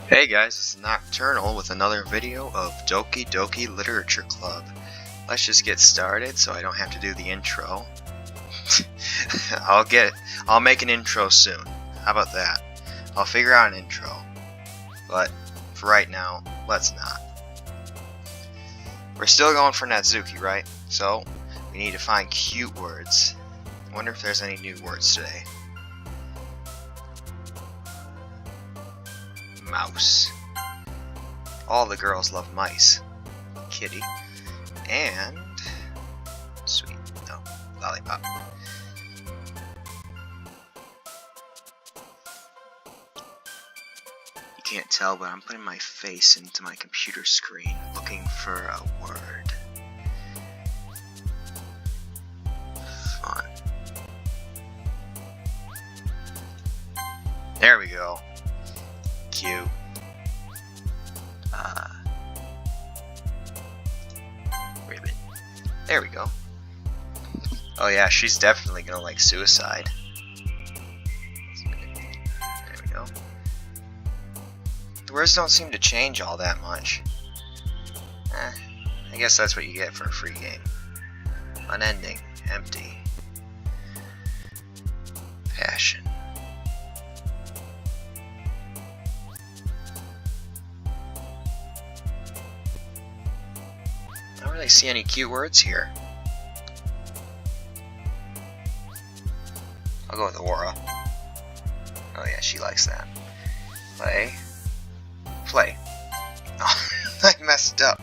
Hey guys, this is Nocturnal with another video of Doki Doki Literature Club. Let's just get started so I don't have to do the intro. I'll make an intro soon. How about that? I'll figure out an intro. But for right now, let's not. We're still going for Natsuki, right? So we need to find cute words. I wonder if there's any new words today. Mouse. All the girls love mice. Kitty. And sweet. No, lollipop. You can't tell, but I'm putting my face into my computer screen looking for a word. Fun. There we go. Cute. Ribbon. There we go. Oh yeah, she's definitely gonna like suicide. There we go. The words don't seem to change all that much. I guess that's what you get for a free game. Unending. Empty. Passion. I don't really see any cute words here. I'll go with Aura. Oh yeah, she likes that. Play. Play. Oh, I messed up.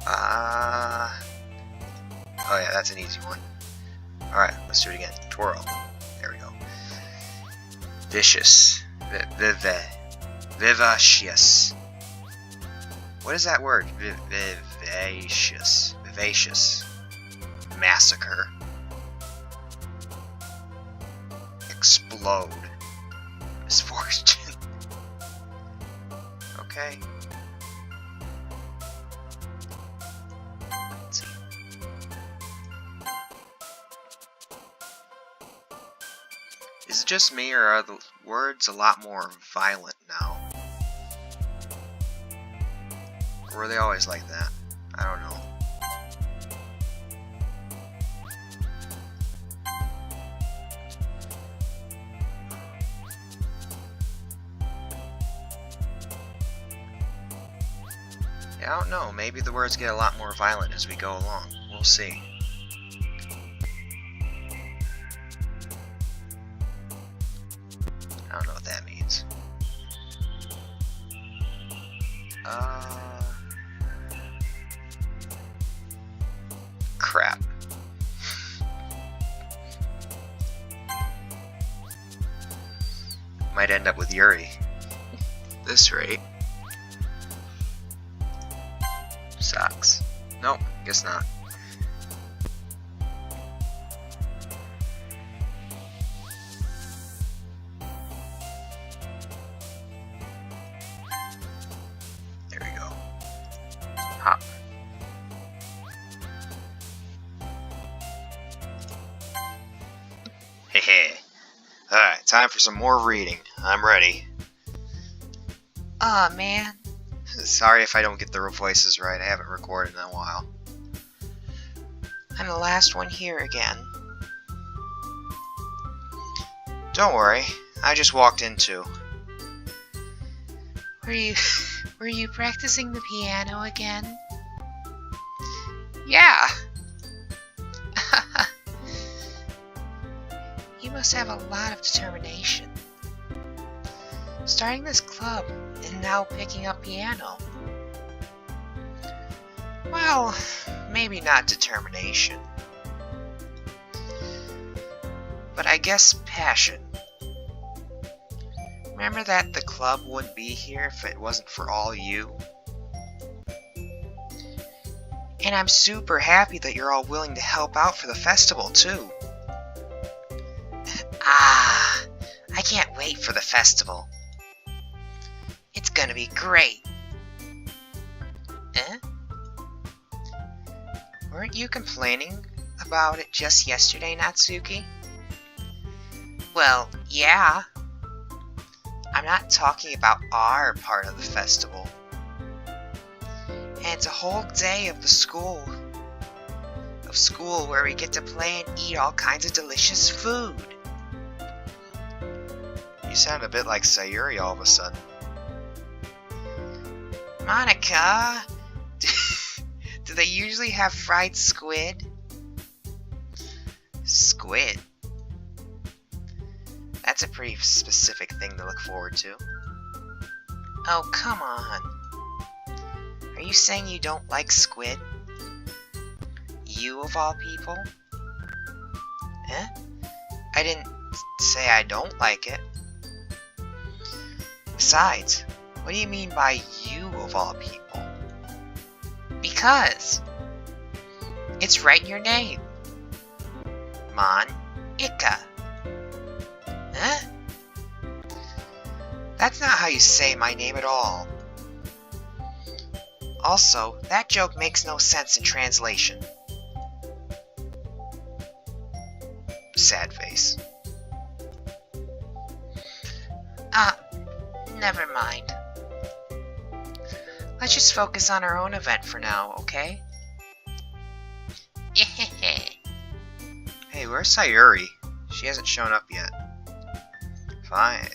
Oh yeah, that's an easy one. Alright, let's do it again. Twirl. There we go. Vicious. Vivacious. What is that word? Vivacious. Vivacious. Massacre. Explode. Misfortune. Okay. Let's see. Is it just me, or are the words a lot more violent now? Or were they always like that? I don't know. Yeah, I don't know. Maybe the words get a lot more violent as we go along. We'll see. I don't know what that means. Crap. Might end up with Yuri. This rate. Sucks. Nope, guess not. There we go. Hop. Hehe. Alright, time for some more reading. I'm ready. Aw, man. Sorry if I don't get the voices right. I haven't recorded in a while. I'm the last one here again. Don't worry. I just walked in too. Were you practicing the piano again? Yeah. You must have a lot of determination. Starting this club and now picking up piano. Well, maybe not determination. But I guess passion. Remember that the club wouldn't be here if it wasn't for all you? And I'm super happy that you're all willing to help out for the festival, too. I can't wait for the festival. It's gonna be great. Weren't you complaining about it just yesterday, Natsuki? Well, yeah. I'm not talking about our part of the festival. And it's a whole day of the school where we get to play and eat all kinds of delicious food. You sound a bit like Sayori all of a sudden. Monica, do they usually have fried squid? Squid? That's a pretty specific thing to look forward to. Oh, come on. Are you saying you don't like squid? You of all people? Eh? I didn't say I don't like it. Besides, what do you mean by you of all people? Because it's right in your name. Mon-Ika. Huh? That's not how you say my name at all. Also, that joke makes no sense in translation. Sad face. Never mind. Let's just focus on our own event for now, okay? Hey, where's Sayori? She hasn't shown up yet. Fine.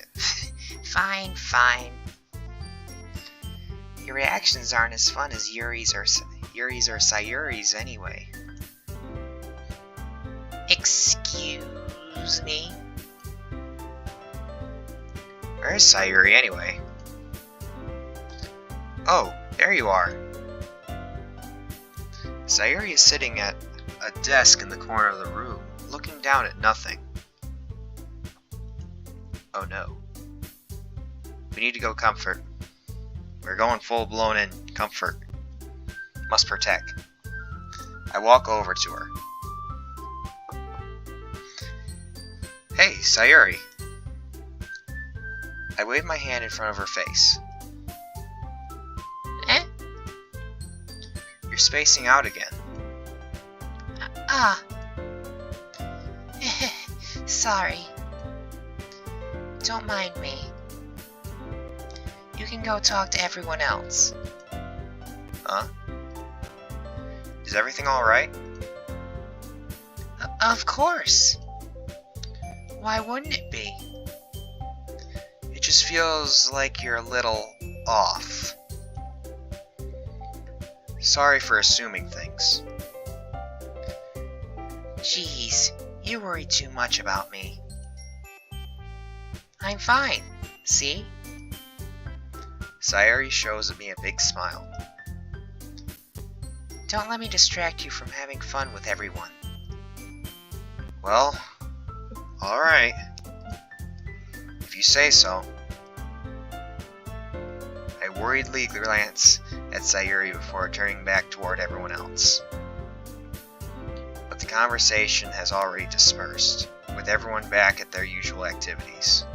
Fine. Your reactions aren't as fun as Yuri's or Sayori's anyway. Excuse me? Where's Sayori anyway? Oh, there you are. Sayori is sitting at a desk in the corner of the room, looking down at nothing. Oh no. We need to go comfort. We're going full blown in comfort. Must protect. I walk over to her. Hey, Sayori. I wave my hand in front of her face. Eh? You're spacing out again. Sorry. Don't mind me. You can go talk to everyone else. Huh? Is everything alright? Of course. Why wouldn't it be? It just feels like you're a little off. Sorry for assuming things. Jeez, you worry too much about me. I'm fine, see? Sayori shows me a big smile. Don't let me distract you from having fun with everyone. Well, alright. If you say so. I worriedly glance at Sayori before turning back toward everyone else. But the conversation has already dispersed, with everyone back at their usual activities.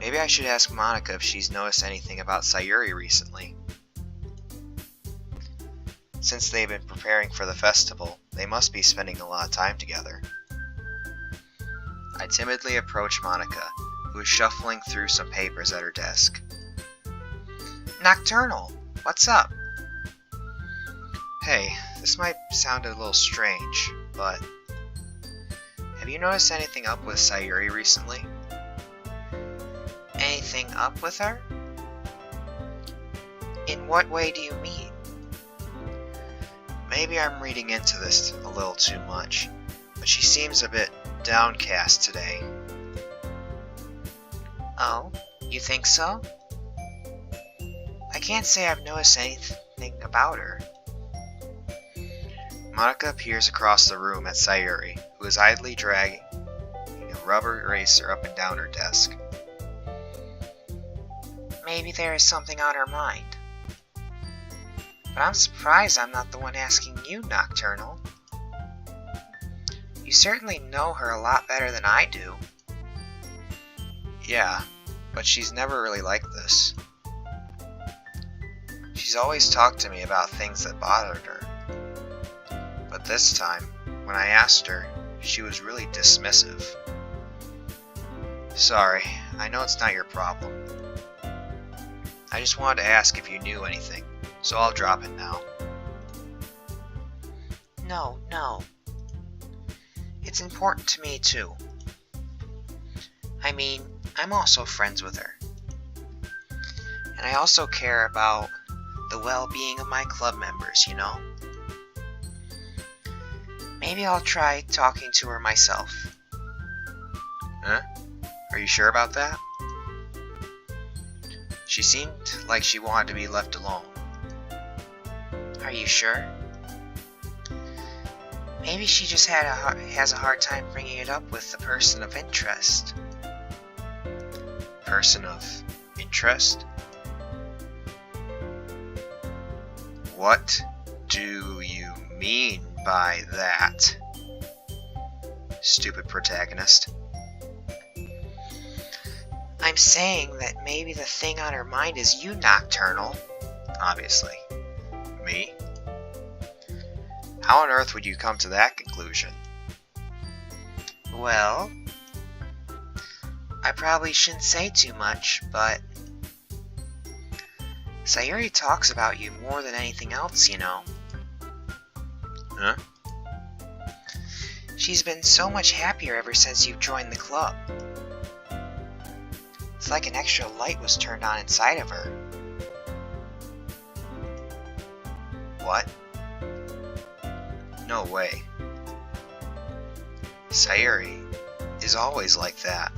Maybe I should ask Monica if she's noticed anything about Sayori recently. Since they've been preparing for the festival, they must be spending a lot of time together. I timidly approach Monica, who is shuffling through some papers at her desk. Nocturnal, what's up? Hey, this might sound a little strange, but have you noticed anything up with Sayori recently? Anything up with her? In what way do you mean? Maybe I'm reading into this a little too much, but she seems a bit downcast today. Oh, you think so? I can't say I've noticed anything about her. Monica appears across the room at Sayori, who is idly dragging a rubber eraser up and down her desk. Maybe there is something on her mind. But I'm surprised I'm not the one asking you, Nocturnal. You certainly know her a lot better than I do. Yeah, but she's never really like this. She's always talked to me about things that bothered her. But this time, when I asked her, she was really dismissive. Sorry, I know it's not your problem. I just wanted to ask if you knew anything, so I'll drop it now. No. It's important to me, too. I mean, I'm also friends with her. And I also care about the well-being of my club members, you know? Maybe I'll try talking to her myself. Huh? Are you sure about that? She seemed like she wanted to be left alone. Are you sure? Maybe she just has a hard time bringing it up with the person of interest. Person of interest? What do you mean by that? Stupid protagonist. I'm saying that maybe the thing on her mind is you, Nocturnal. Obviously. Me? How on earth would you come to that conclusion? Well, I probably shouldn't say too much, but Sayori talks about you more than anything else, you know. Huh? She's been so much happier ever since you've joined the club. It's like an extra light was turned on inside of her. What? No way. Sayori is always like that.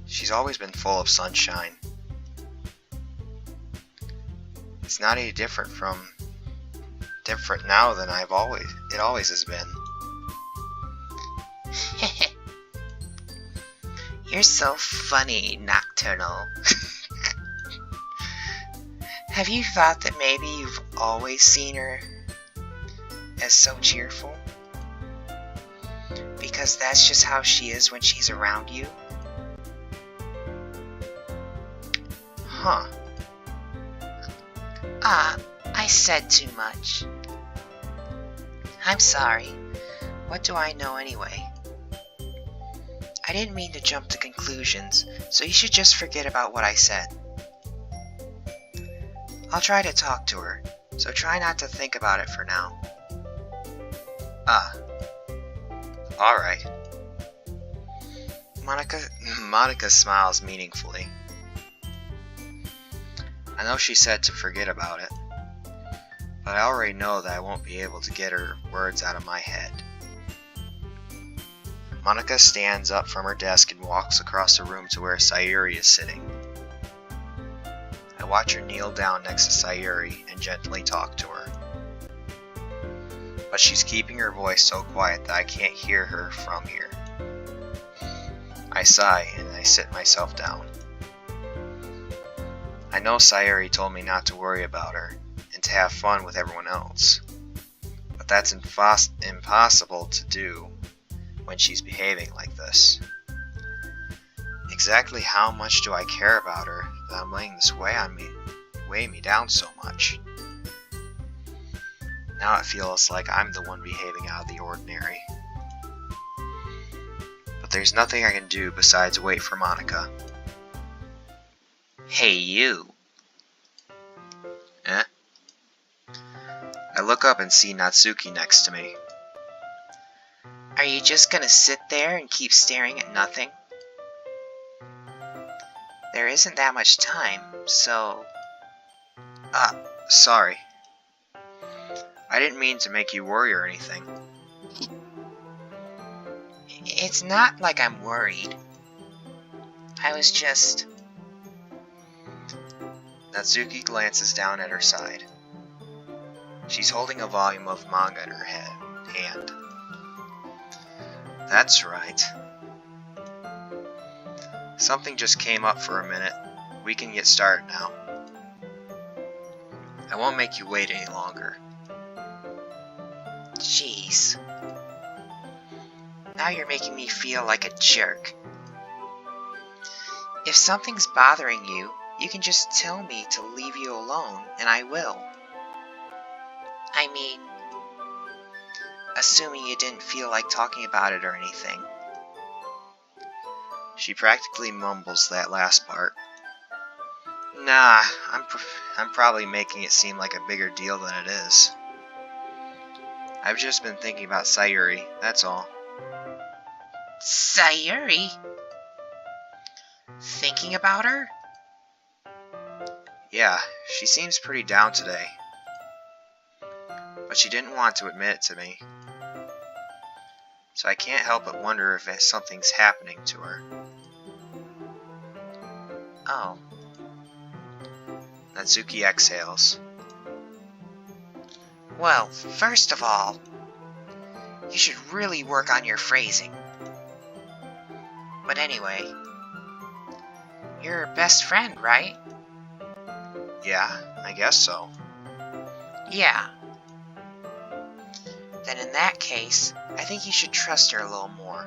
She's always been full of sunshine. It's not any different now than it always has been. You're so funny, Nocturnal. Have you thought that maybe you've always seen her as so cheerful? Because that's just how she is when she's around you? Huh. I said too much. I'm sorry. What do I know anyway? I didn't mean to jump to conclusions, so you should just forget about what I said. I'll try to talk to her, so try not to think about it for now. Alright. Monica smiles meaningfully. I know she said to forget about it, but I already know that I won't be able to get her words out of my head. Monica stands up from her desk and walks across the room to where Sayori is sitting. I watch her kneel down next to Sayori and gently talk to her. But she's keeping her voice so quiet that I can't hear her from here. I sigh and I sit myself down. I know Sayori told me not to worry about her and to have fun with everyone else, but that's impossible to do when she's behaving like this. Exactly how much do I care about her that I'm letting this weigh me down so much? Now it feels like I'm the one behaving out of the ordinary. But there's nothing I can do besides wait for Monica. Hey, you. Eh? I look up and see Natsuki next to me. Are you just gonna sit there and keep staring at nothing? There isn't that much time, so... Sorry. I didn't mean to make you worry or anything. It's not like I'm worried. I was just... Natsuki glances down at her side. She's holding a volume of manga in her hand. That's right. Something just came up for a minute. We can get started now. I won't make you wait any longer. Jeez. Now you're making me feel like a jerk. If something's bothering you, you can just tell me to leave you alone, and I will. I mean, assuming you didn't feel like talking about it or anything. She practically mumbles that last part. Nah, I'm probably making it seem like a bigger deal than it is. I've just been thinking about Sayori, that's all. Sayori? Thinking about her? Yeah, she seems pretty down today. But she didn't want to admit it to me. So I can't help but wonder if something's happening to her. Oh. Natsuki exhales. Well, first of all, you should really work on your phrasing. But anyway, you're her best friend, right? Yeah, I guess so. Yeah. Then in that case, I think you should trust her a little more.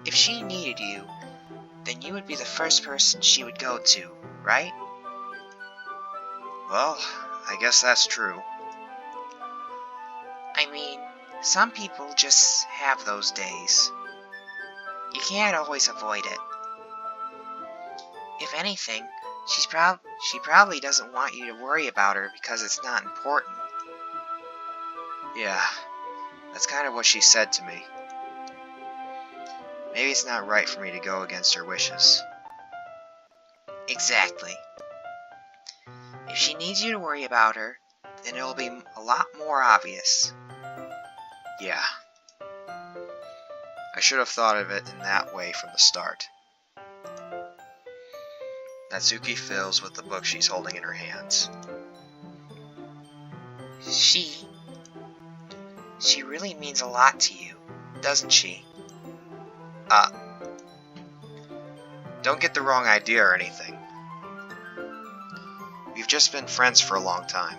If she needed you, then you would be the first person she would go to, right? Well, I guess that's true. I mean, some people just have those days. You can't always avoid it. If anything, she probably doesn't want you to worry about her because it's not important. Yeah, that's kind of what she said to me. Maybe it's not right for me to go against her wishes. Exactly. If she needs you to worry about her, then it'll be a lot more obvious. Yeah. I should have thought of it in that way from the start. Natsuki fills with the book she's holding in her hands. She really means a lot to you, doesn't she? Don't get the wrong idea or anything. We've just been friends for a long time.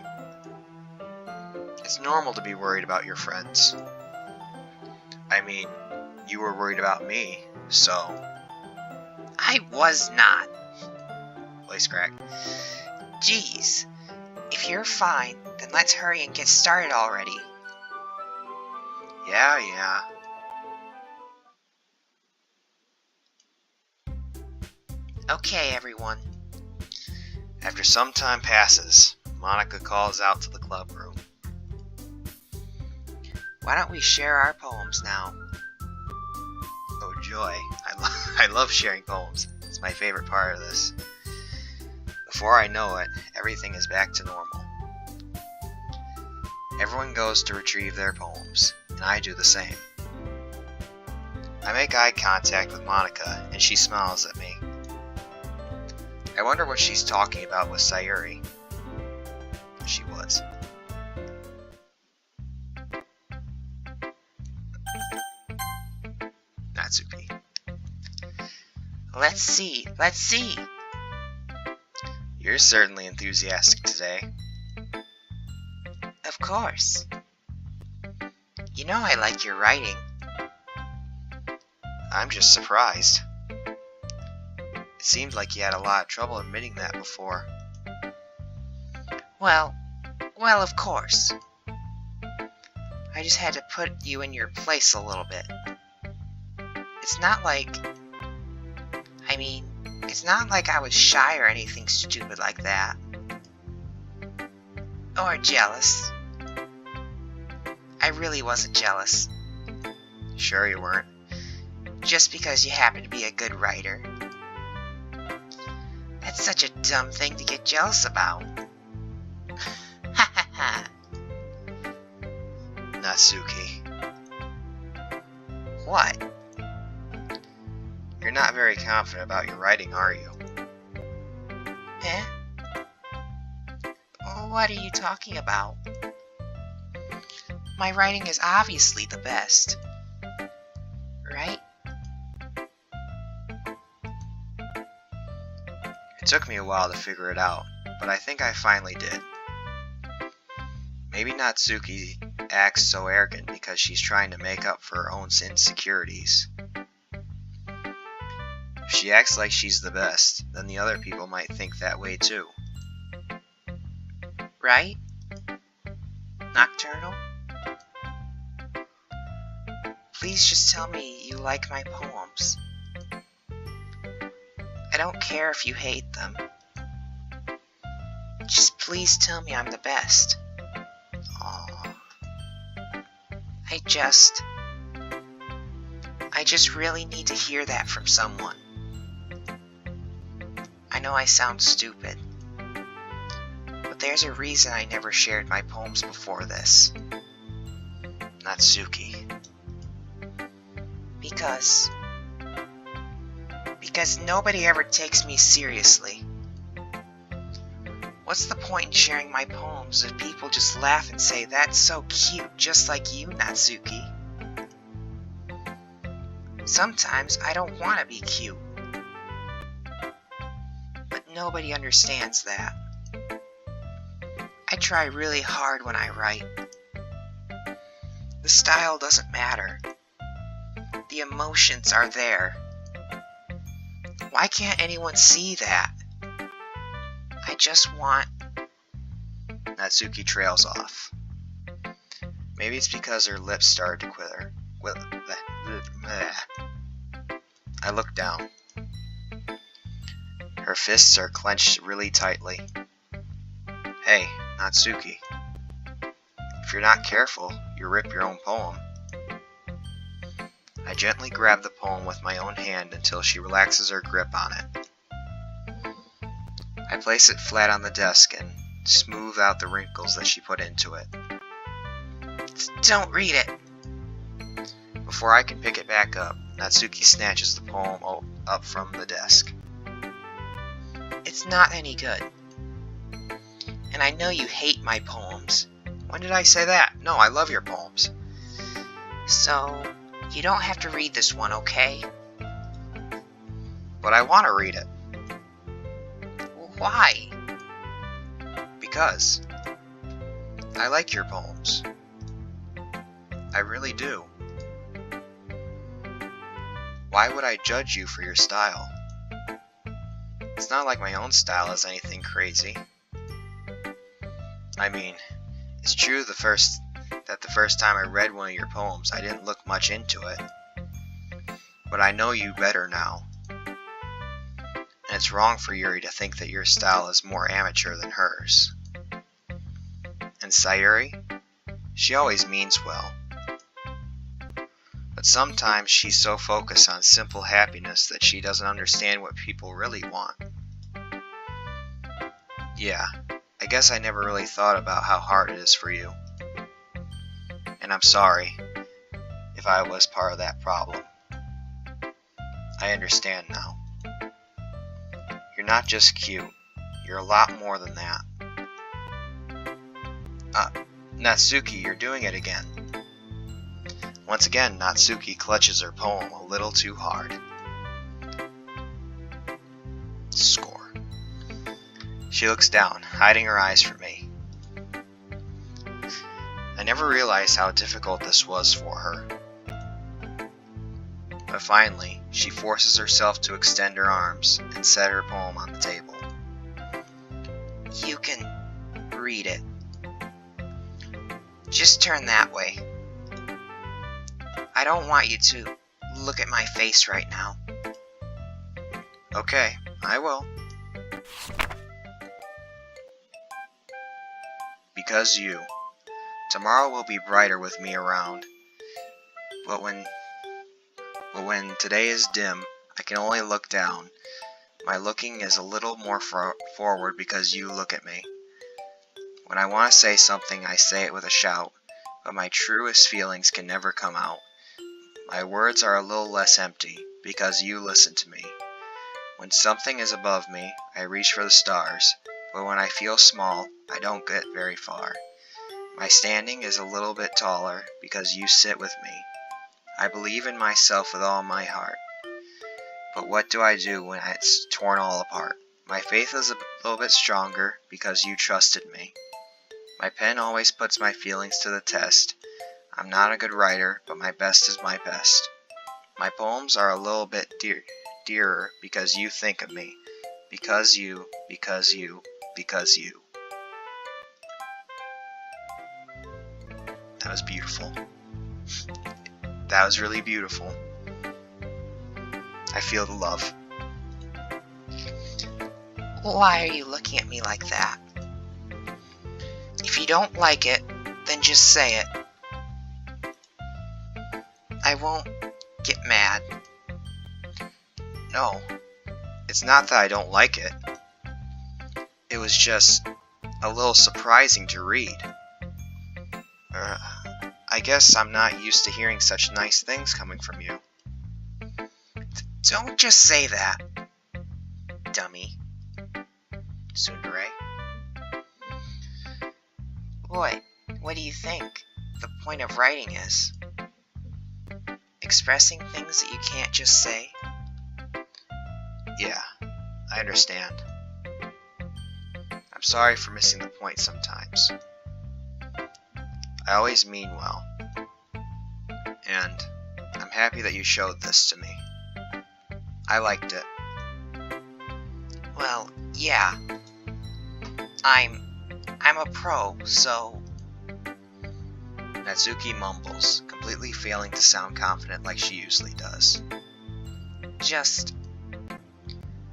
It's normal to be worried about your friends. I mean, you were worried about me, so... I was not. Voice crack. Jeez. If you're fine, then let's hurry and get started already. Yeah. Okay, everyone. After some time passes, Monica calls out to the club room. Why don't we share our poems now? Oh joy, I love sharing poems. It's my favorite part of this. Before I know it, everything is back to normal. Everyone goes to retrieve their poems, and I do the same. I make eye contact with Monica, and she smiles at me. I wonder what she's talking about with Sayori. She was. Natsuki. Let's see. You're certainly enthusiastic today. Of course. You know I like your writing. I'm just surprised. It seemed like you had a lot of trouble admitting that before. Well, of course. I just had to put you in your place a little bit. It's not like I was shy or anything stupid like that. Or jealous. I really wasn't jealous. Sure you weren't. Just because you happen to be a good writer. That's such a dumb thing to get jealous about. Ha ha ha. Natsuki. What? You're not very confident about your writing, are you? Eh? What are you talking about? My writing is obviously the best. Right? It took me a while to figure it out, but I think I finally did. Maybe Natsuki acts so arrogant because she's trying to make up for her own insecurities. If she acts like she's the best, then the other people might think that way too. Right? Nocturnal? please just tell me you like my poems. I don't care if you hate them. Just please tell me I'm the best. Aww. I just really need to hear that from someone. I know I sound stupid, but there's a reason I never shared my poems before this. Natsuki. Because nobody ever takes me seriously. What's the point in sharing my poems if people just laugh and say, "That's so cute, just like you, Natsuki"? Sometimes I don't want to be cute. But nobody understands that. I try really hard when I write. The style doesn't matter. The emotions are there. Why can't anyone see that? I just want... Natsuki trails off. Maybe it's because her lips started to quiver. I look down. Her fists are clenched really tightly. Hey, Natsuki. If you're not careful, you'll rip your own poem. I gently grab the poem with my own hand until she relaxes her grip on it. I place it flat on the desk and smooth out the wrinkles that she put into it. Don't read it. Before I can pick it back up, Natsuki snatches the poem up from the desk. It's not any good. And I know you hate my poems. When did I say that? No, I love your poems. So, you don't have to read this one, okay? But I want to read it. Why? Because I like your poems. I really do. Why would I judge you for your style? It's not like my own style is anything crazy. I mean, it's true the first time I read one of your poems, I didn't look much into it. But I know you better now. And it's wrong for Yuri to think that your style is more amateur than hers. And Sayori, she always means well. But sometimes she's so focused on simple happiness that she doesn't understand what people really want. Yeah, I guess I never really thought about how hard it is for you. And I'm sorry if I was part of that problem. I understand now. You're not just cute, you're a lot more than that. Natsuki, you're doing it again. Once again, Natsuki clutches her poem a little too hard. Score. She looks down, hiding her eyes from me. I never realized how difficult this was for her. But finally, she forces herself to extend her arms and set her poem on the table. You can read it. Just turn that way. I don't want you to look at my face right now. Okay, I will. Because you. Tomorrow will be brighter with me around. But when today is dim, I can only look down. My looking is a little more forward because you look at me. When I want to say something, I say it with a shout, but my truest feelings can never come out. My words are a little less empty because you listen to me. When something is above me, I reach for the stars, but when I feel small, I don't get very far. My standing is a little bit taller because you sit with me. I believe in myself with all my heart. But what do I do when it's torn all apart? My faith is a little bit stronger because you trusted me. My pen always puts my feelings to the test. I'm not a good writer, but my best is my best. My poems are a little bit dearer because you think of me. Because you. That was beautiful. That was really beautiful. I feel the love. Why are you looking at me like that? If you don't like it, then just say it. I won't get mad. No, it's not that I don't like it. It was just a little surprising to read. I guess I'm not used to hearing such nice things coming from you. Don't just say that, dummy. Tsundere. Boy, what do you think the point of writing is? Expressing things that you can't just say? Yeah, I understand. I'm sorry for missing the point sometimes. I always mean well. And I'm happy that you showed this to me. I liked it. Well, yeah. I'm a pro, so... Natsuki mumbles, completely failing to sound confident like she usually does. Just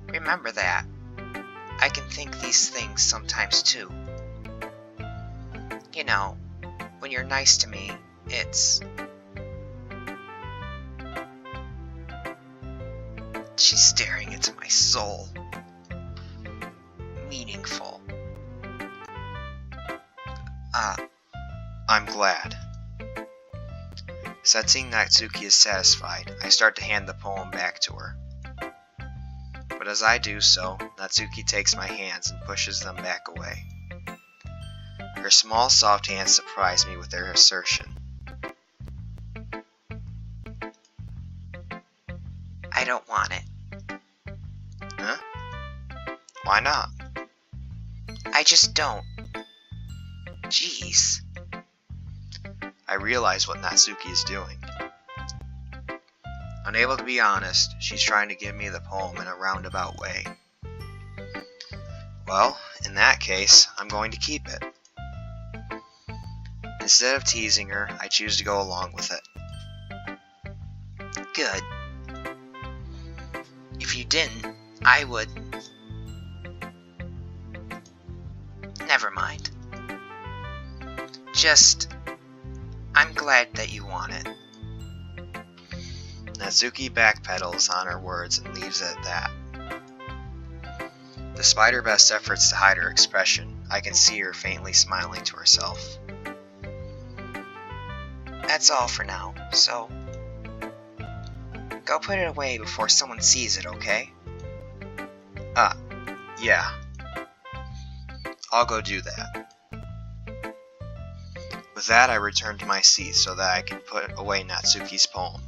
remember that. I can think these things sometimes too. You know, when you're nice to me, it's... She's staring into my soul. Meaningful. I'm glad. Sensing Natsuki is satisfied, I start to hand the poem back to her. But as I do so, Natsuki takes my hands and pushes them back away. Her small, soft hands surprise me with their assertion. I don't want it. Huh? Why not? I just don't. Jeez. I realize what Natsuki is doing. Unable to be honest, she's trying to give me the poem in a roundabout way. Well, in that case, I'm going to keep it. Instead of teasing her, I choose to go along with it. Good. If you didn't, I would. Never mind. Just, I'm glad that you want it. Natsuki backpedals on her words and leaves it at that. Despite her best efforts to hide her expression, I can see her faintly smiling to herself. That's all for now, so go put it away before someone sees it, okay? Yeah. I'll go do that. With that, I return to my seat so that I can put away Natsuki's poem.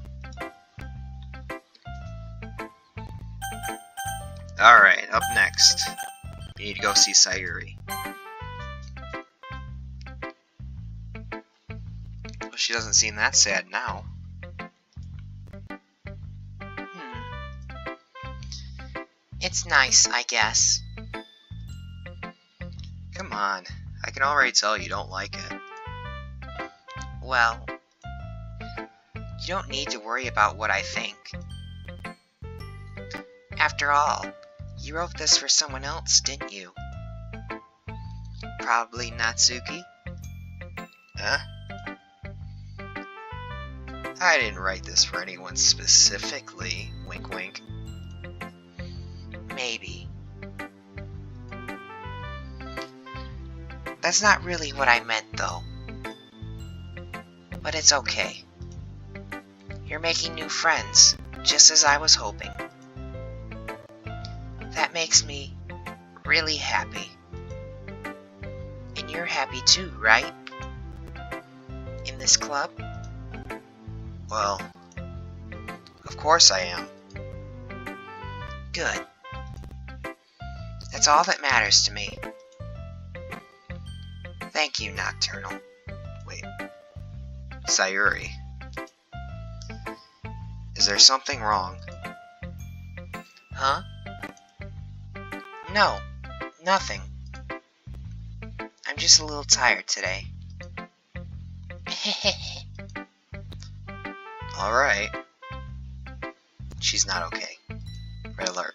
Alright, up next, we need to go see Sayori. Well, she doesn't seem that sad now. It's nice, I guess. Come on, I can already tell you don't like it. Well, you don't need to worry about what I think. After all, you wrote this for someone else, didn't you? Probably Natsuki? Huh? I didn't write this for anyone specifically, wink wink. Maybe. That's not really what I meant, though. But it's okay. You're making new friends, just as I was hoping. That makes me really happy. And you're happy too, right? In this club? Well, of course I am. Good. That's all that matters to me. Thank you, Nocturnal. Wait. Sayori. Is there something wrong? Huh? No, nothing. I'm just a little tired today. Alright. She's not okay. Red alert.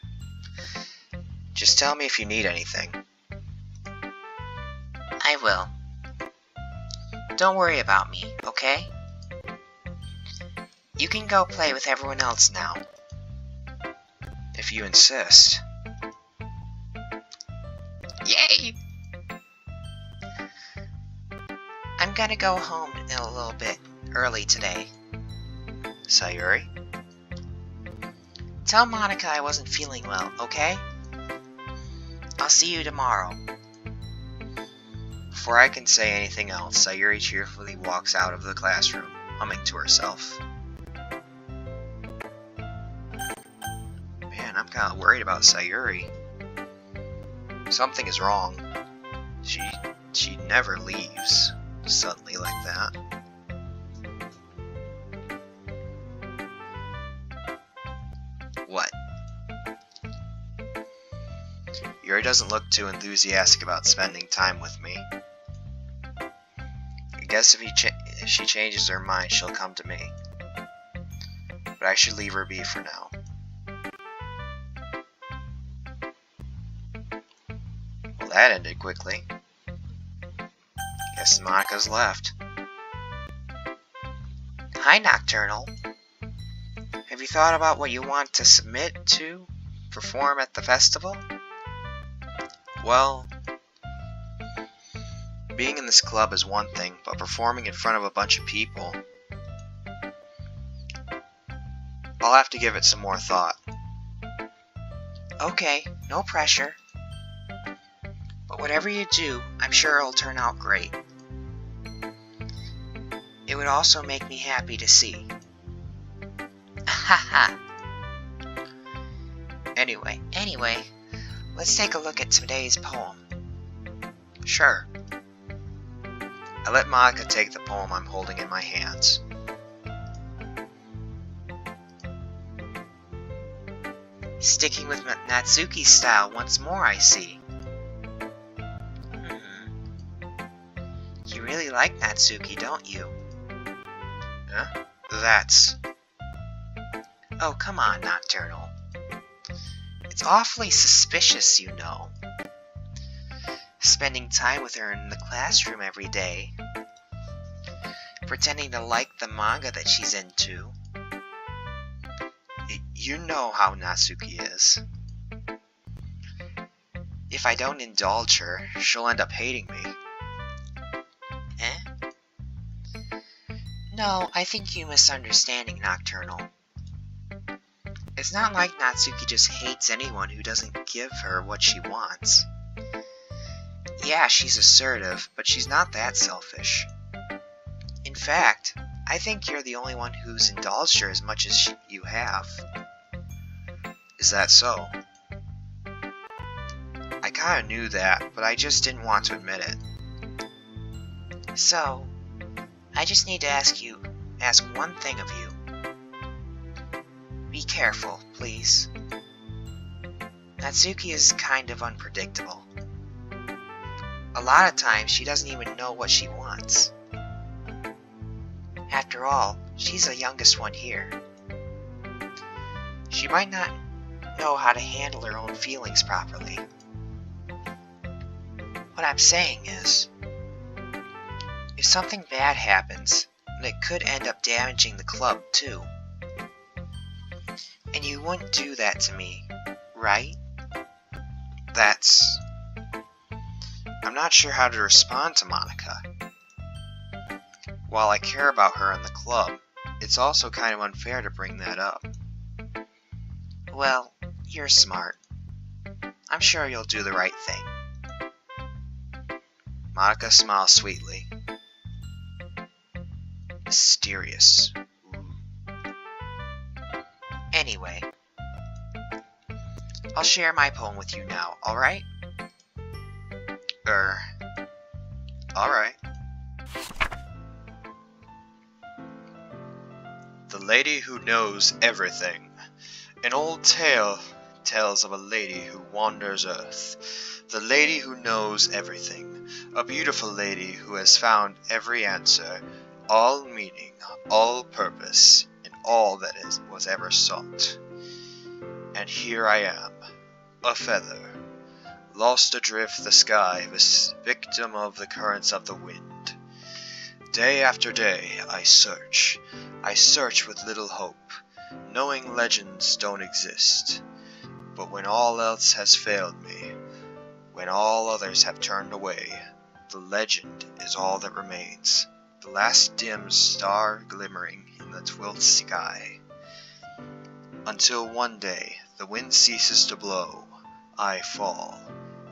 Just tell me if you need anything. I will. Don't worry about me, okay? You can go play with everyone else now. If you insist. Yay! I'm gonna go home in a little bit early today. Sayori? Tell Monica I wasn't feeling well, okay? I'll see you tomorrow. Before I can say anything else, Sayori cheerfully walks out of the classroom, humming to herself. Man, I'm kinda worried about Sayori. Something is wrong. She never leaves suddenly like that. What? Yuri doesn't look too enthusiastic about spending time with me. I guess if she changes her mind, she'll come to me. But I should leave her be for now. Well, that ended quickly. Guess Monica's left. Hi, Nocturnal. Have you thought about what you want to submit to perform at the festival? Well, being in this club is one thing, but performing in front of a bunch of people, I'll have to give it some more thought. Okay, no pressure. But whatever you do, I'm sure it'll turn out great. It would also make me happy to see. Haha. Anyway, let's take a look at today's poem. Sure. I let Monica take the poem I'm holding in my hands. Sticking with Natsuki's style once more, I see. You really like Natsuki, don't you? Huh? That's... Oh, come on, Nocturnal. It's awfully suspicious, you know. Spending time with her in the classroom every day. Pretending to like the manga that she's into. You know how Natsuki is. If I don't indulge her, she'll end up hating me. No, I think you're misunderstanding, Nocturnal. It's not like Natsuki just hates anyone who doesn't give her what she wants. Yeah, she's assertive, but she's not that selfish. In fact, I think you're the only one who's indulged her as much as you have. Is that so? I kinda knew that, but I just didn't want to admit it. So, I just need to ask one thing of you. Be careful, please. Natsuki is kind of unpredictable. A lot of times, she doesn't even know what she wants. After all, she's the youngest one here. She might not know how to handle her own feelings properly. What I'm saying is, if something bad happens, then it could end up damaging the club too. And you wouldn't do that to me, right? I'm not sure how to respond to Monica. While I care about her in the club, it's also kind of unfair to bring that up. Well, you're smart. I'm sure you'll do the right thing. Monica smiles sweetly. Mysterious. Anyway, I'll share my poem with you now, alright? Alright. The Lady Who Knows Everything. An old tale tells of a lady who wanders earth. The lady who knows everything. A beautiful lady who has found every answer, all meaning, all purpose, in all that was ever sought. And here I am, a feather, lost adrift the sky, victim of the currents of the wind. Day after day I search with little hope, knowing legends don't exist. But when all else has failed me, when all others have turned away, the legend is all that remains, the last dim star glimmering in the twilit sky. Until one day the wind ceases to blow, I fall,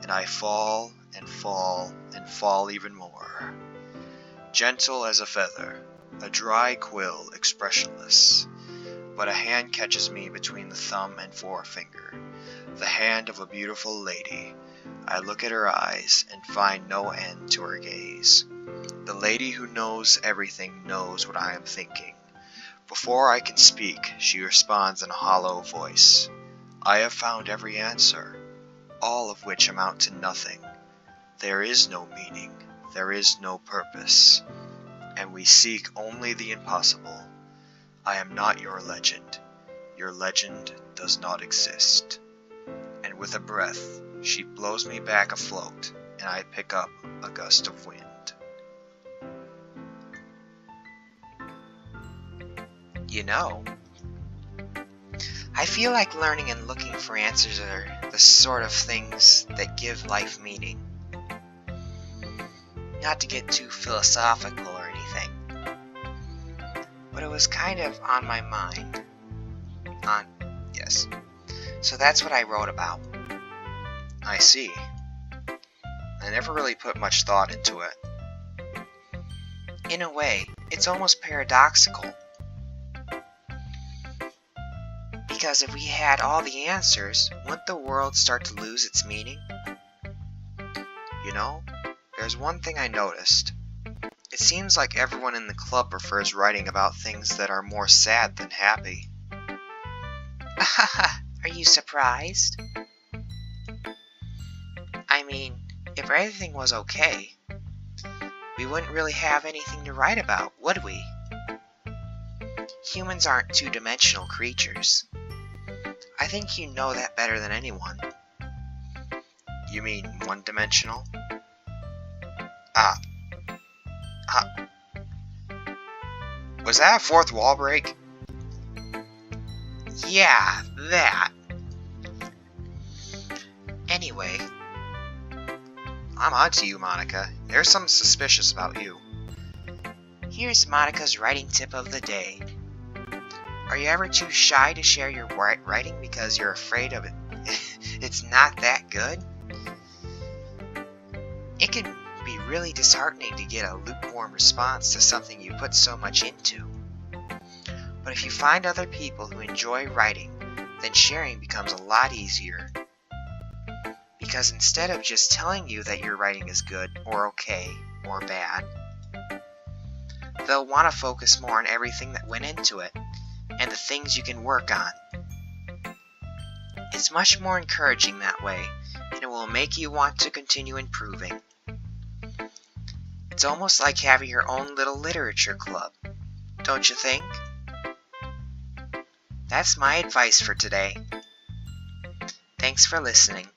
and I fall and fall and fall even more. Gentle as a feather, a dry quill expressionless, but a hand catches me between the thumb and forefinger, the hand of a beautiful lady. I look at her eyes and find no end to her gaze. The lady who knows everything knows what I am thinking. Before I can speak, she responds in a hollow voice. I have found every answer, all of which amount to nothing. There is no meaning, there is no purpose, and we seek only the impossible. I am not your legend. Your legend does not exist. And with a breath, she blows me back afloat, and I pick up a gust of wind. You know, I feel like learning and looking for answers are the sort of things that give life meaning. Not to get too philosophical or anything, but it was kind of on my mind. Yes. So that's what I wrote about. I see. I never really put much thought into it. In a way, it's almost paradoxical. Because if we had all the answers, wouldn't the world start to lose its meaning? You know, there's one thing I noticed. It seems like everyone in the club prefers writing about things that are more sad than happy. Are you surprised? I mean, if everything was okay, we wouldn't really have anything to write about, would we? Humans aren't two-dimensional creatures. I think you know that better than anyone. You mean one-dimensional? Was that a fourth wall break? Yeah, that. Anyway, I'm on to you, Monica. There's something suspicious about you. Here's Monica's writing tip of the day. Are you ever too shy to share your writing because you're afraid of it? It's not that good? It can be really disheartening to get a lukewarm response to something you put so much into. But if you find other people who enjoy writing, then sharing becomes a lot easier. Because instead of just telling you that your writing is good, or okay, or bad, they'll want to focus more on everything that went into it, and the things you can work on. It's much more encouraging that way, and it will make you want to continue improving. It's almost like having your own little literature club, don't you think? That's my advice for today. Thanks for listening.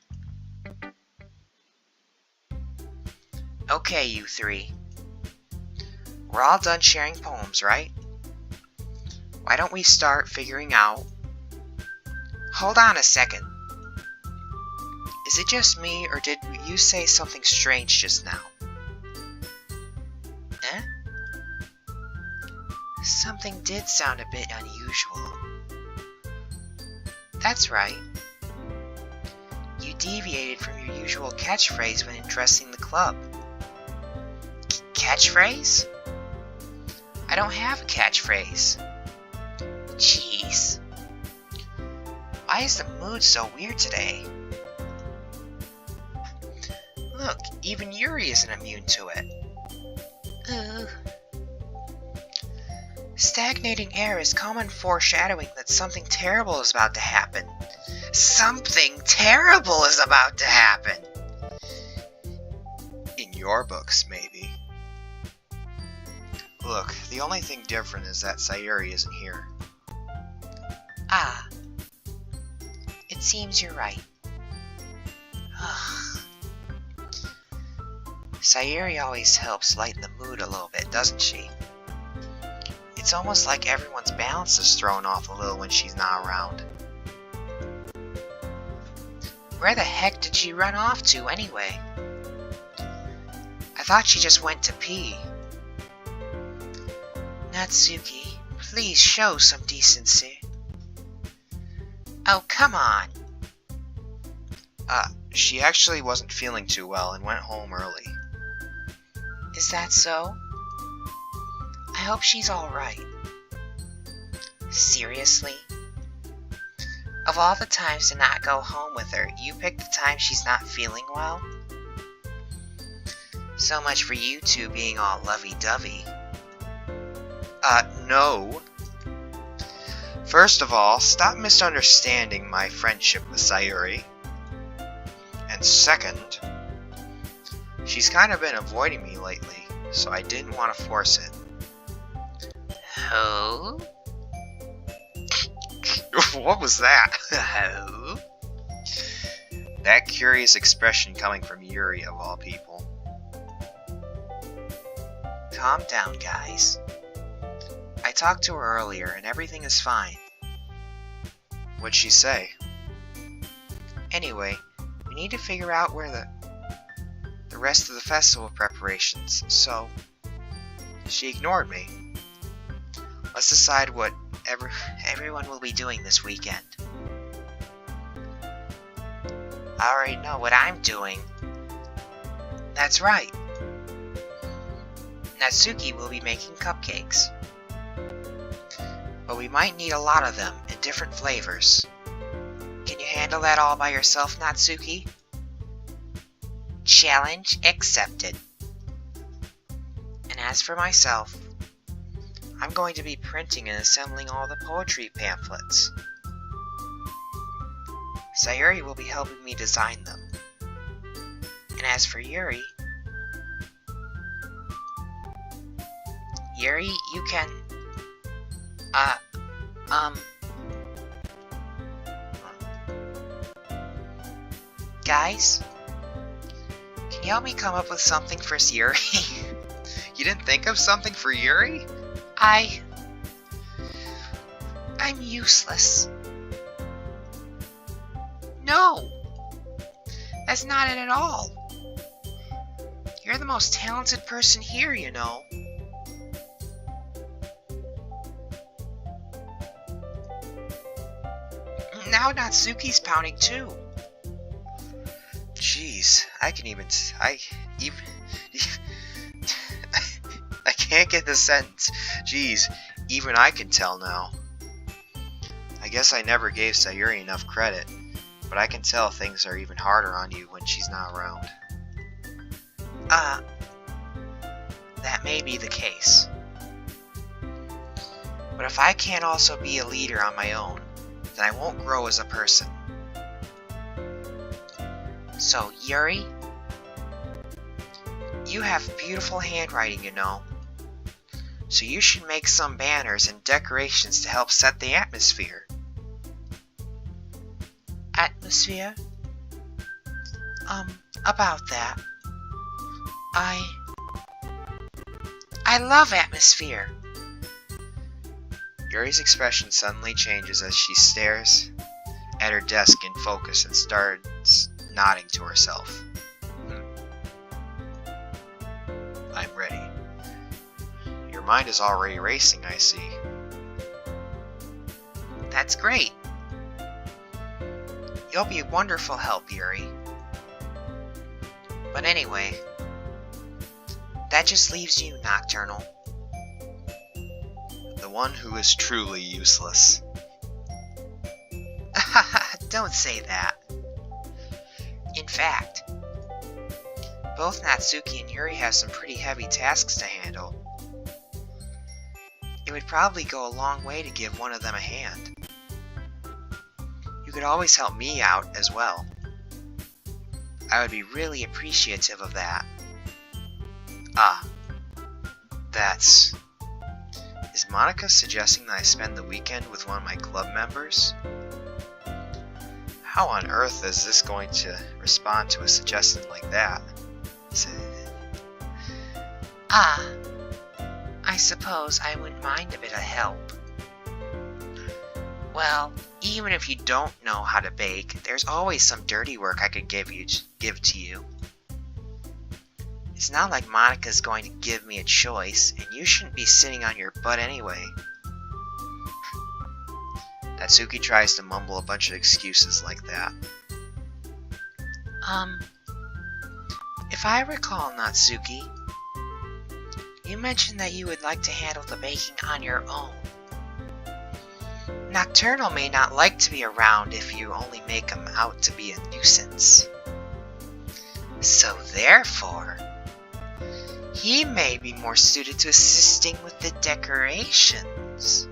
Okay, you three. We're all done sharing poems, right? Why don't we start figuring out... Hold on a second. Is it just me, or did you say something strange just now? Eh? Something did sound a bit unusual. That's right. You deviated from your usual catchphrase when addressing the club. Catchphrase? I don't have a catchphrase. Jeez. Why is the mood so weird today? Look, even Yuri isn't immune to it. Ugh. Stagnating air is common foreshadowing that something terrible is about to happen. Something terrible is about to happen! In your books, maybe. Look, the only thing different is that Sayori isn't here. Ah, it seems you're right. Sayori always helps lighten the mood a little bit, doesn't she? It's almost like everyone's balance is thrown off a little when she's not around. Where the heck did she run off to, anyway? I thought she just went to pee. Natsuki, please show some decency. Oh, come on. She actually wasn't feeling too well and went home early. Is that so? I hope she's alright. Seriously? Of all the times to not go home with her, you picked the time she's not feeling well? So much for you two being all lovey-dovey. No. First of all, stop misunderstanding my friendship with Sayori. And second, she's kind of been avoiding me lately, so I didn't want to force it. Who? What was that? Who? That curious expression coming from Yuri, of all people. Calm down, guys. I talked to her earlier and everything is fine. What'd she say? Anyway, we need to figure out where the rest of the festival preparations, so She ignored me. let's decide what everyone will be doing this weekend. I already know what I'm doing. That's right. Natsuki will be making cupcakes. But we might need a lot of them in different flavors. Can you handle that all by yourself, Natsuki? Challenge accepted. And as for myself, I'm going to be printing and assembling all the poetry pamphlets. Sayori will be helping me design them. And as for Yuri, you can... Guys? Can you help me come up with something for Yuri? You didn't think of something for Yuri? I'm useless. No! That's not it at all. You're the most talented person here, you know. Now Natsuki's pouting too. Jeez, I can't get the sentence. Jeez, even I can tell now. I guess I never gave Sayori enough credit, but I can tell things are even harder on you when she's not around. That may be the case. But if I can't also be a leader on my own, then I won't grow as a person. So, Yuri, you have beautiful handwriting, you know. So you should make some banners and decorations to help set the atmosphere. Atmosphere? About that. I love atmosphere. Yuri's expression suddenly changes as she stares at her desk in focus and starts nodding to herself. I'm ready. Your mind is already racing, I see. That's great. You'll be a wonderful help, Yuri. But anyway, that just leaves you, Nocturnal. The one who is truly useless. Don't say that. In fact, both Natsuki and Yuri have some pretty heavy tasks to handle. It would probably go a long way to give one of them a hand. You could always help me out as well. I would be really appreciative of that. Is Is Monica suggesting that I spend the weekend with one of my club members? How on earth is this going to respond to a suggestion like that? Ah, I suppose I wouldn't mind a bit of help. Well, even if you don't know how to bake, there's always some dirty work I could give to you. It's not like Monica's going to give me a choice, and you shouldn't be sitting on your butt anyway. Natsuki tries to mumble a bunch of excuses like that. If I recall, Natsuki, you mentioned that you would like to handle the baking on your own. Nocturnal may not like to be around if you only make him out to be a nuisance. So therefore, he may be more suited to assisting with the decorations.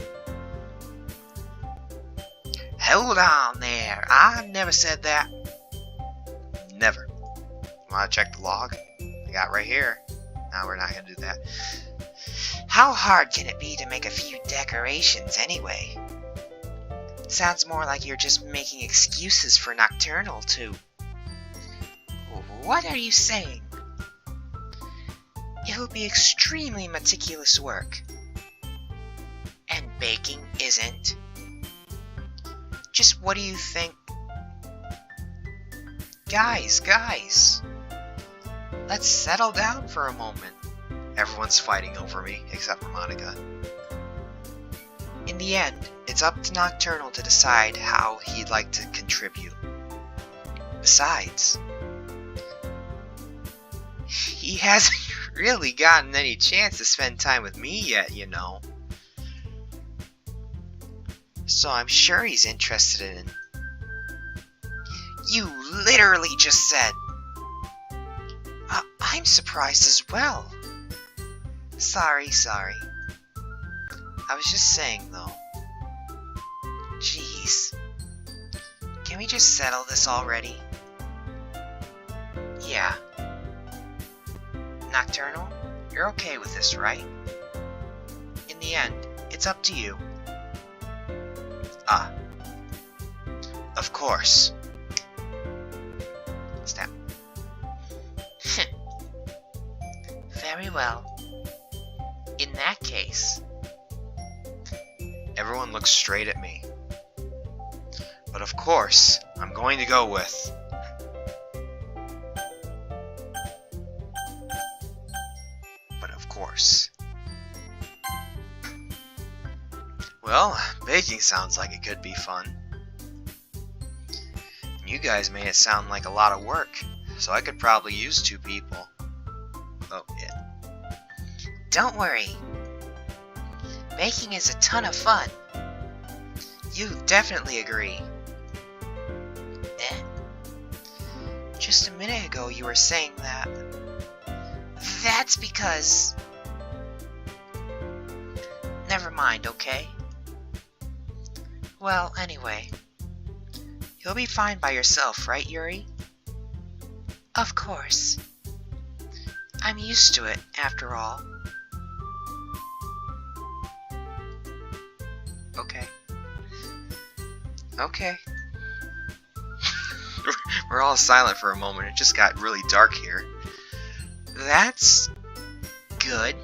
Hold on there, I never said that. Never. Wanna check the log? I got right here. No, we're not gonna do that. How hard can it be to make a few decorations anyway? Sounds more like you're just making excuses for Nocturnal to... What are you saying? It'll be extremely meticulous work. And baking isn't. Just what do you think? Guys, let's settle down for a moment. Everyone's fighting over me, except for Monica. In the end, it's up to Nocturnal to decide how he'd like to contribute. Besides, he hasn't really gotten any chance to spend time with me yet, you know. So I'm sure he's interested in... You literally just said... I'm surprised as well. Sorry. I was just saying, though. Jeez. Can we just settle this already? Yeah. Nocturnal, you're okay with this, right? In the end, it's up to you. Ah. Of course. Snap. Very well. In that case... Everyone looks straight at me. But of course, I'm going to go with... But of course. Well, baking sounds like it could be fun. You guys made it sound like a lot of work, so I could probably use 2 people. Oh, yeah. Don't worry. Baking is a ton of fun. You definitely agree. Just a minute ago you were saying that. That's because... Never mind, okay? Well, anyway. You'll be fine by yourself, right, Yuri? Of course. I'm used to it, after all. Okay. We're all silent for a moment. It just got really dark here. That's... good.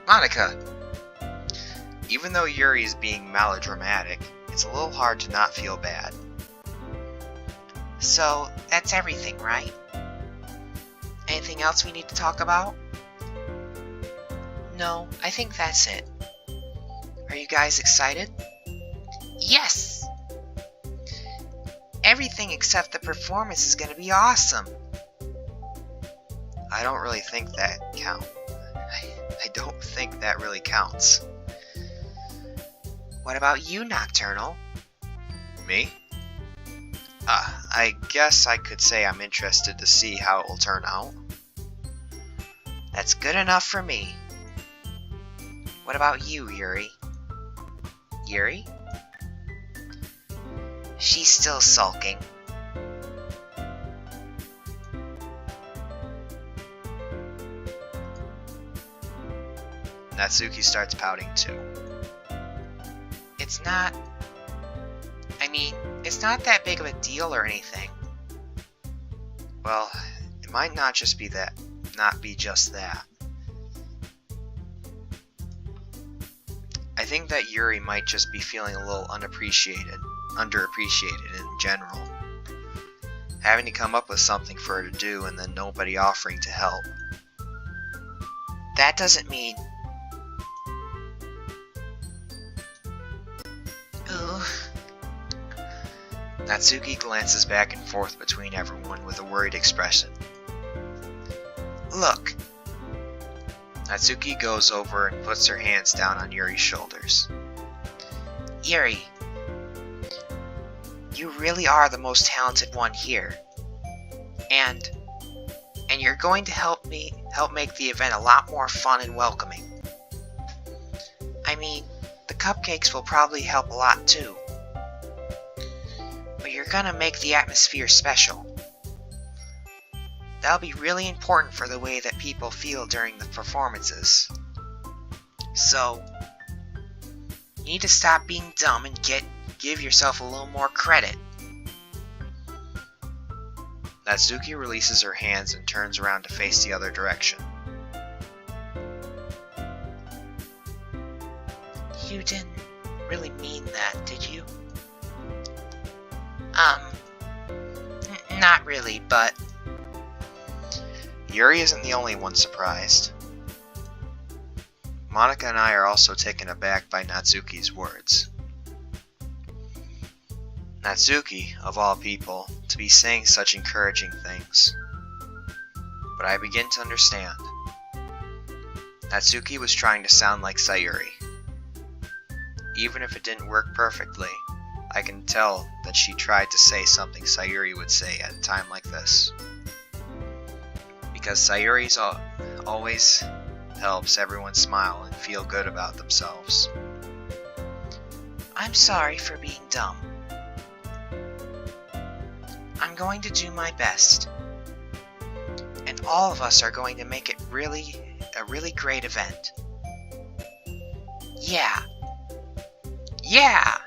Monica! Even though Yuri is being melodramatic, it's a little hard to not feel bad. So, that's everything, right? Anything else we need to talk about? No, I think that's it. Are you guys excited? Yes! Everything except the performance is going to be awesome. I don't really think that counts. I don't think that really counts. What about you, Nocturnal? Me? I guess I could say I'm interested to see how it will turn out. That's good enough for me. What about you, Yuri? Yuri? She's still sulking. Natsuki starts pouting too. It's not... I mean, it's not that big of a deal or anything. Well, it might not just be that. Not be just that. I think that Yuri might just be feeling a little underappreciated in general. Having to come up with something for her to do and then nobody offering to help. That doesn't mean... Ooh. Natsuki glances back and forth between everyone with a worried expression. Look. Natsuki goes over and puts her hands down on Yuri's shoulders. Yuri, you really are the most talented one here. And you're going to help make the event a lot more fun and welcoming. I mean, the cupcakes will probably help a lot too. But you're gonna make the atmosphere special. That'll be really important for the way that people feel during the performances. So, you need to stop being dumb and give yourself a little more credit. Natsuki releases her hands and turns around to face the other direction. You didn't really mean that, did you? Not really, but... Yuri isn't the only one surprised. Monika and I are also taken aback by Natsuki's words. Natsuki, of all people, to be saying such encouraging things. But I begin to understand. Natsuki was trying to sound like Sayori. Even if it didn't work perfectly, I can tell that she tried to say something Sayori would say at a time like this. Because Sayori's always helps everyone smile and feel good about themselves. I'm sorry for being dumb. I'm going to do my best. And all of us are going to make it a really great event. Yeah. Yeah!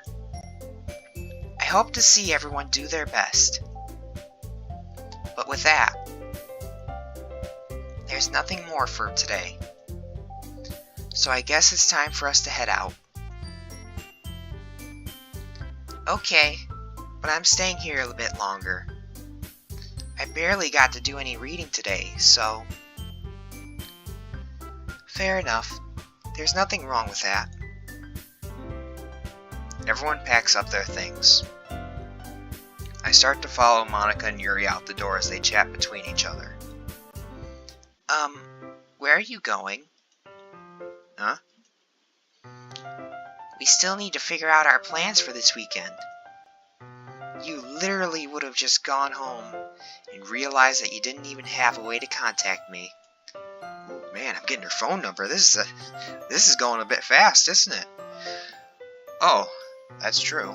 I hope to see everyone do their best. But with that, there's nothing more for today. So I guess it's time for us to head out. Okay, but I'm staying here a bit longer. I barely got to do any reading today, so... Fair enough. There's nothing wrong with that. Everyone packs up their things. I start to follow Monika and Yuri out the door as they chat between each other. Where are you going? Huh? We still need to figure out our plans for this weekend. You literally would have just gone home and realized that you didn't even have a way to contact me. Ooh, man, I'm getting her phone number. This is going a bit fast, isn't it? Oh, that's true.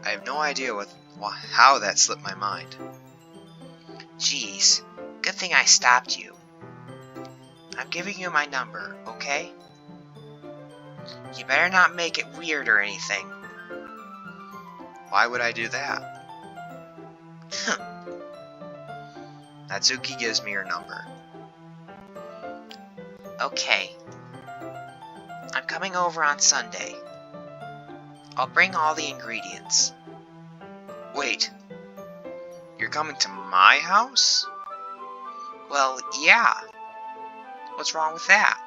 I have no idea how that slipped my mind. Jeez, good thing I stopped you. I'm giving you my number, okay? You better not make it weird or anything. Why would I do that? Natsuki gives me her number. Okay. I'm coming over on Sunday. I'll bring all the ingredients. Wait. You're coming to my house? Well, yeah. What's wrong with that?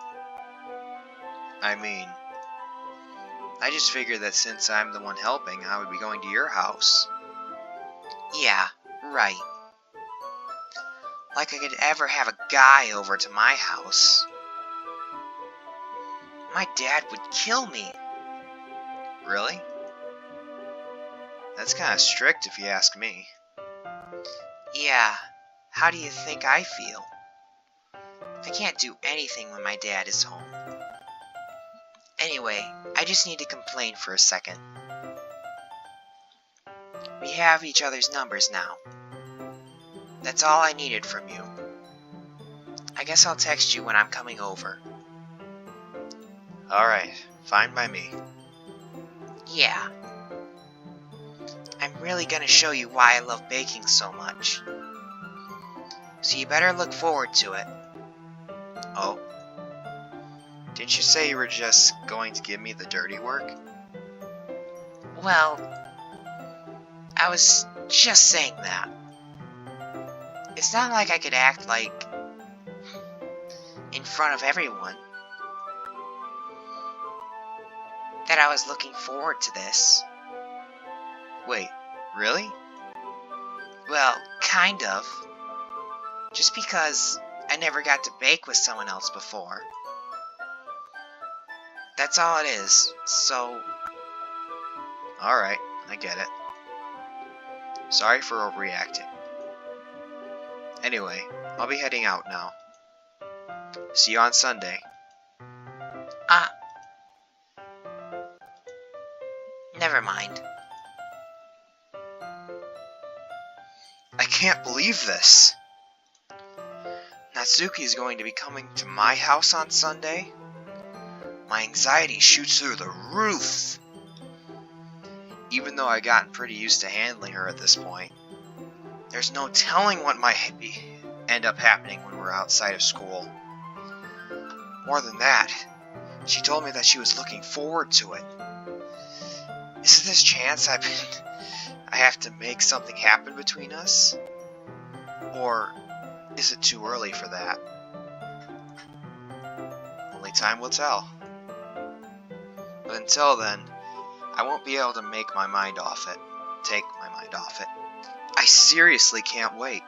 I mean, I just figured that since I'm the one helping, I would be going to your house. Yeah, right. Like I could ever have a guy over to my house. My dad would kill me. Really? That's kind of strict if you ask me. Yeah, how do you think I feel? I can't do anything when my dad is home. Anyway, I just need to complain for a second. We have each other's numbers now. That's all I needed from you. I guess I'll text you when I'm coming over. Alright, fine by me. Yeah. I'm really gonna show you why I love baking so much. So you better look forward to it. Oh? Didn't you say you were just going to give me the dirty work? Well, I was just saying that. It's not like I could act like in front of everyone that I was looking forward to this. Wait, really? Well, kind of. Just because I never got to bake with someone else before. That's all it is, so... Alright, I get it. Sorry for overreacting. Anyway, I'll be heading out now. See you on Sunday. Never mind. I can't believe this! Natsuki is going to be coming to my house on Sunday? My anxiety shoots through the roof! Even though I've gotten pretty used to handling her at this point, there's no telling what might end up happening when we're outside of school. More than that, she told me that she was looking forward to it. Is it this chance I have to make something happen between us? Or is it too early for that? Only time will tell. But until then, I won't be able to take my mind off it. I seriously can't wait.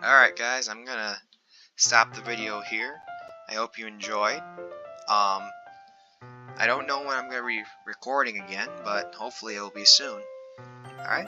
Alright guys, I'm gonna stop the video here. I hope you enjoyed. I don't know when I'm gonna be recording again, but hopefully it'll be soon. Alright?